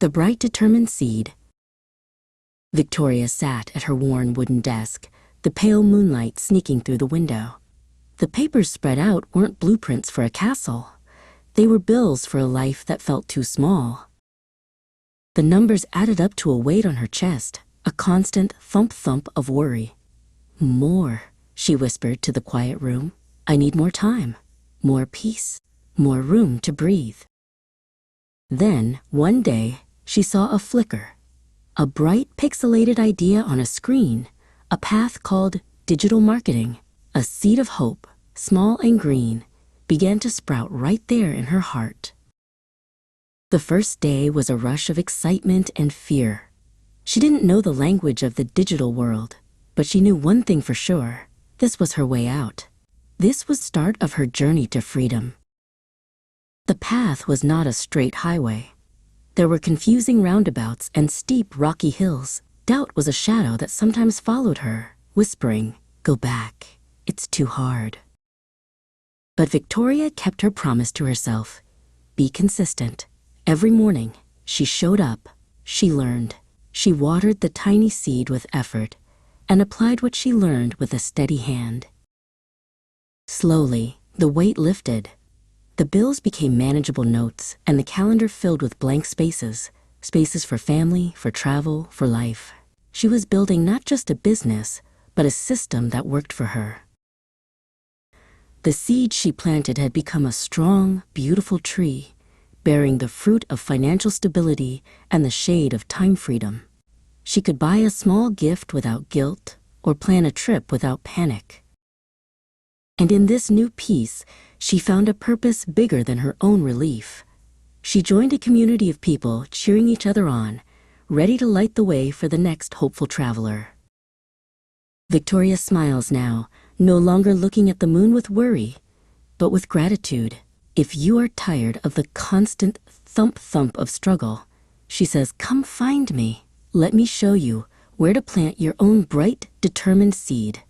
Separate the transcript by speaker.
Speaker 1: The bright, determined seed. Victoria sat at her worn wooden desk, the pale moonlight sneaking through the window. The papers spread out weren't blueprints for a castle. They were bills for a life that felt too small. The numbers added up to a weight on her chest, a constant thump-thump of worry. More, she whispered to the quiet room. I need more time, more peace, more room to breathe. Then, one day, she saw a flicker. A bright, pixelated idea on a screen, a path called digital marketing. A seed of hope, small and green, began to sprout right there in her heart. The first day was a rush of excitement and fear. She didn't know the language of the digital world, but she knew one thing for sure. This was her way out. This was the start of her journey to freedom. The path was not a straight highway. There were confusing roundabouts and steep, rocky hills. Doubt was a shadow that sometimes followed her, whispering, "Go back. It's too hard." But Victoria kept her promise to herself. Be consistent. Every morning, she showed up, she learned, she watered the tiny seed with effort, and applied what she learned with a steady hand. Slowly, the weight lifted. The bills became manageable notes, and the calendar filled with blank spaces, spaces for family, for travel, for life. She was building not just a business, but a system that worked for her. The seed she planted had become a strong, beautiful tree, bearing the fruit of financial stability and the shade of time freedom. She could buy a small gift without guilt, or plan a trip without panic. And in this new peace, she found a purpose bigger than her own relief. She joined a community of people cheering each other on, ready to light the way for the next hopeful traveler. Victoria smiles now, no longer looking at the moon with worry, but with gratitude. If you are tired of the constant thump-thump of struggle, she says, come find me. Let me show you where to plant your own bright, determined seed.